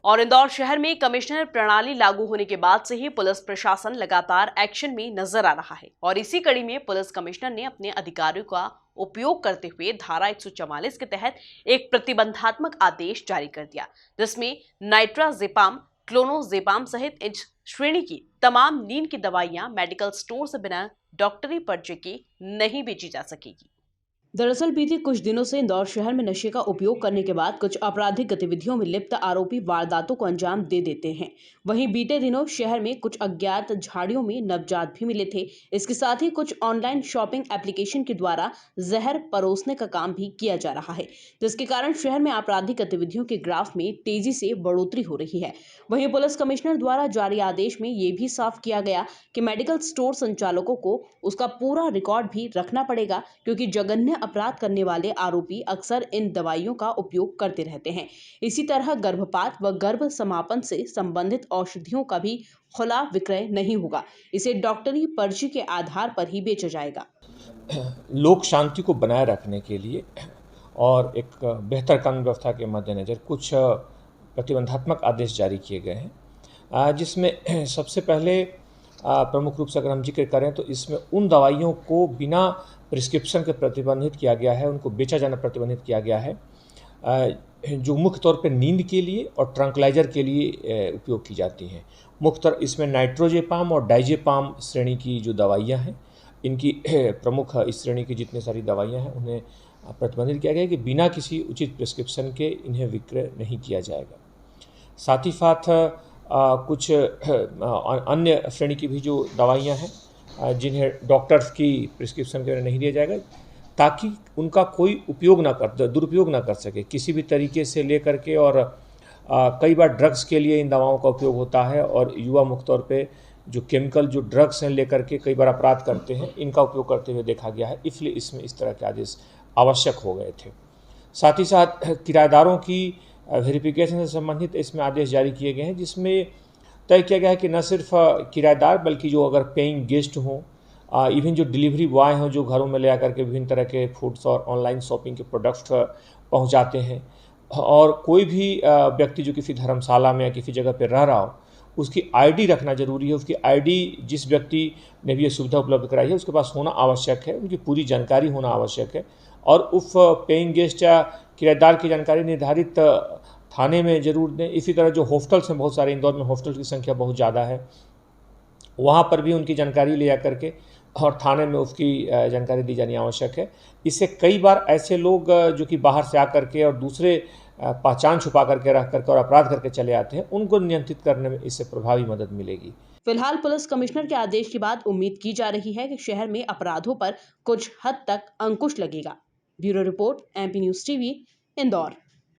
और इंदौर शहर में कमिश्नर प्रणाली लागू होने के बाद से ही पुलिस प्रशासन लगातार एक्शन में नजर आ रहा है और इसी कड़ी में पुलिस कमिश्नर ने अपने अधिकारियों का उपयोग करते हुए धारा 144 के तहत एक प्रतिबंधात्मक आदेश जारी कर दिया, जिसमें नाइट्राजेपाम, क्लोनोजेपाम सहित इस श्रेणी की तमाम नींद की दवाइयां मेडिकल स्टोर से बिना डॉक्टरी पर्चे के नहीं बेची जा सकेगी। दरअसल बीते कुछ दिनों से इंदौर शहर में नशे का उपयोग करने के बाद कुछ आपराधिक गतिविधियों में लिप्त आरोपी वारदातों को अंजाम दे देते हैं। वहीं बीते दिनों शहर में कुछ अज्ञात झाड़ियों में नवजात भी मिले थे। इसके साथ ही कुछ ऑनलाइन शॉपिंग एप्लीकेशन के द्वारा जहर परोसने का काम भी किया जा रहा है, जिसके कारण शहर में आपराधिक गतिविधियों के ग्राफ में तेजी से बढ़ोतरी हो रही है। वहीं पुलिस कमिश्नर द्वारा जारी आदेश में ये भी साफ किया गया कि मेडिकल स्टोर संचालकों को उसका पूरा रिकॉर्ड भी रखना पड़ेगा, क्योंकि जघन्य अपराध करने वाले आरोपी अक्सर इन दवाइयों का उपयोग करते रहते हैं। इसी तरह गर्भपात व गर्भ समापन से संबंधित औषधियों का भी खुला विक्रय नहीं होगा। इसे डॉक्टरी पर्ची के आधार पर ही बेचा जाएगा। लोक शांति को बनाए रखने के लिए और एक बेहतर कानून व्यवस्था के मद्देनज़र कुछ प्रतिबंधात्मक आदेश जारी किए गए हैं, जिसमें सबसे पहले प्रमुख रूप से अगर हम जिक्र करें तो इसमें उन दवाइयों को बिना प्रिस्क्रिप्शन के प्रतिबंधित किया गया है, उनको बेचा जाना प्रतिबंधित किया गया है, जो मुख्य तौर पे नींद के लिए और ट्रंकलाइजर के लिए उपयोग की जाती हैं। मुख्य तौर इसमें नाइट्रोजेपाम और डाइजेपाम श्रेणी की जो दवाइयाँ हैं, इनकी प्रमुख इस श्रेणी की जितनी सारी दवाइयाँ हैं उन्हें प्रतिबंधित किया गया है कि बिना किसी उचित प्रिस्क्रिप्शन के इन्हें विक्रय नहीं किया जाएगा। साथ ही साथ कुछ अन्य श्रेणी की भी जो दवाइयाँ हैं जिन्हें डॉक्टर्स की प्रिस्क्रिप्शन के नहीं दिया जाएगा, ताकि उनका कोई उपयोग ना कर दुरुपयोग ना कर सके किसी भी तरीके से लेकर के। और कई बार ड्रग्स के लिए इन दवाओं का उपयोग होता है और युवा मुख्य तौर पे जो केमिकल जो ड्रग्स हैं लेकर के कई बार अपराध करते हैं, इनका उपयोग करते हुए देखा गया है, इसलिए इसमें इस तरह के आदेश आवश्यक हो गए थे। साथ ही साथ किराएदारों की वेरिफिकेशन से संबंधित इसमें आदेश जारी किए गए हैं, जिसमें तय किया गया है कि न सिर्फ किराएदार बल्कि जो अगर पेइंग गेस्ट हों, इवन जो डिलीवरी बॉय हों जो घरों में ले आकर के विभिन्न तरह के फूड्स और ऑनलाइन शॉपिंग के प्रोडक्ट्स पहुंचाते हैं, और कोई भी व्यक्ति जो किसी धर्मशाला में या किसी जगह पर रह रहा हो, उसकी आईडी रखना जरूरी है। उसकी आईडी जिस व्यक्ति ने भी ये सुविधा उपलब्ध कराई है उसके पास होना आवश्यक है, उनकी पूरी जानकारी होना आवश्यक है। और उस पेइंग गेस्ट या किराएदार की जानकारी निर्धारित थाने में जरूर दें। इसी तरह जो हॉस्टल्स हैं, बहुत सारे इंदौर में हॉस्टल की संख्या बहुत ज़्यादा है, वहाँ पर भी उनकी जानकारी ले आकर के और थाने में उसकी जानकारी दी जानी आवश्यक है। इससे कई बार ऐसे लोग जो कि बाहर से आकर के और दूसरे पहचान छुपा करके रख करके और अपराध करके चले आते हैं, उनको नियंत्रित करने में इससे प्रभावी मदद मिलेगी। फिलहाल पुलिस कमिश्नर के आदेश के बाद उम्मीद की जा रही है कि शहर में अपराधों पर कुछ हद तक अंकुश लगेगा। Bureau report, MP news TV, Indore.